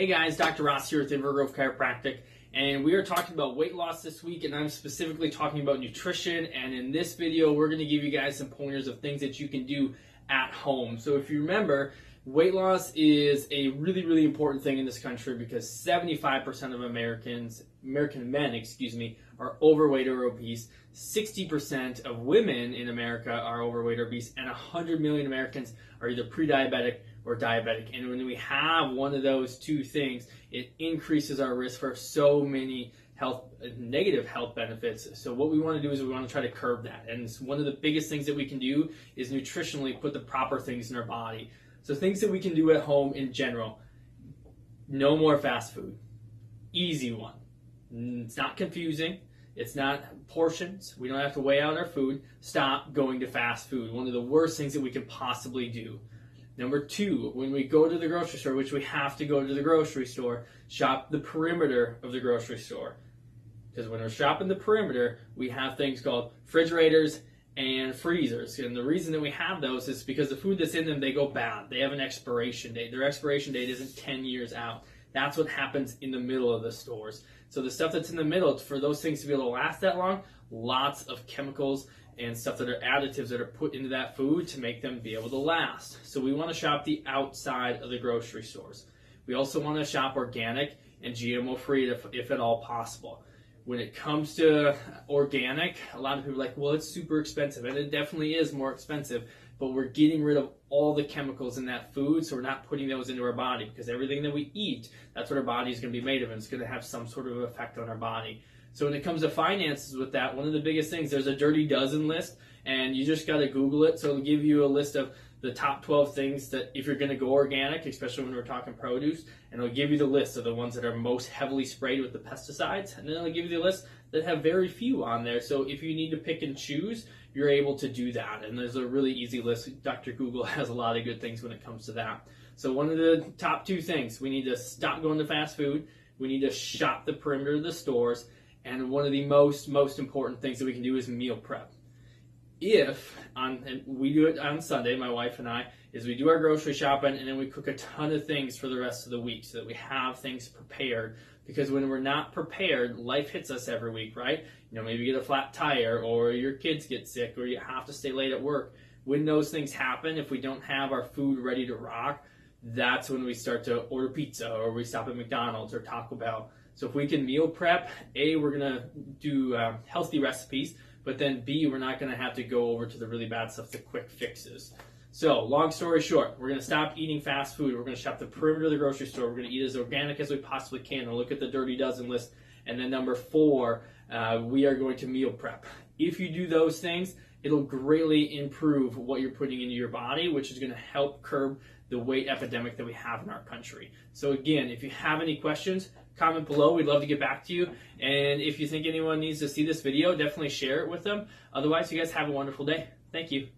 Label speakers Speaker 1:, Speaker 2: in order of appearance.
Speaker 1: Hey guys, Dr. Ross here with Inver Chiropractic, and we are talking about weight loss this week, and I'm specifically talking about nutrition. And in this video, we're going to give you guys some pointers of things that you can do at home. So if you remember, weight loss is a really important thing in this country because 75% of American men, are overweight or obese. 60% of women in America are overweight or obese, and 100 million Americans are either pre-diabetic or diabetic. And when we have one of those two things, it increases our risk for so many negative health benefits. So what we want to do is we want to try to curb that. And one of the biggest things that we can do is nutritionally put the proper things in our body. So things that we can do at home in general: no more fast food. Easy one. It's not confusing. It's not portions. We don't have to weigh out our food. Stop going to fast food. One of the worst things that we can possibly do. Number two, when we go to the grocery store, which we have to go to the grocery store, shop the perimeter of the grocery store. Because when we're shopping the perimeter, we have things called refrigerators and freezers. And the reason that we have those is because the food that's in them, they go bad. They have an expiration date. Their expiration date isn't 10 years out. That's what happens in the middle of the stores. So the stuff that's in the middle, for those things to be able to last that long, lots of chemicals and stuff that are additives that are put into that food to make them be able to last. So we want to shop the outside of the grocery stores. We also want to shop organic and GMO free if at all possible. When it comes to organic, a lot of people are like, well, it's super expensive, and it definitely is more expensive, but we're getting rid of all the chemicals in that food, so we're not putting those into our body, because everything that we eat, that's what our body is going to be made of, and it's going to have some sort of effect on our body. So when it comes to finances with that, one of the biggest things, there's a Dirty Dozen list, and you just got to Google it. So it'll give you a list of the top 12 things that if you're going to go organic, especially when we're talking produce, and it'll give you the list of the ones that are most heavily sprayed with the pesticides, and then it'll give you the list that have very few on there. So if you need to pick and choose, you're able to do that. And there's a really easy list. Dr. Google has a lot of good things when it comes to that. So one of the top two things, we need to stop going to fast food. We need to shop the perimeter of the stores. And one of the most important things that we can do is meal prep. And we do it on Sunday, my wife and I, is we do our grocery shopping and then we cook a ton of things for the rest of the week so that we have things prepared. Because when we're not prepared, life hits us every week, right? Maybe you get a flat tire, or your kids get sick, or you have to stay late at work. When those things happen, if we don't have our food ready to rock, that's when we start to order pizza, or we stop at McDonald's or Taco Bell. So if we can meal prep, A, we're going to do healthy recipes, but then B, we're not going to have to go over to the really bad stuff, the quick fixes. So long story short, we're going to stop eating fast food. We're going to shop the perimeter of the grocery store. We're going to eat as organic as we possibly can and look at the Dirty Dozen list. And then number 4, we are going to meal prep. If you do those things, it'll greatly improve what you're putting into your body, which is going to help curb the weight epidemic that we have in our country. So again, if you have any questions, comment below. We'd love to get back to you. And if you think anyone needs to see this video, definitely share it with them. Otherwise, you guys have a wonderful day. Thank you.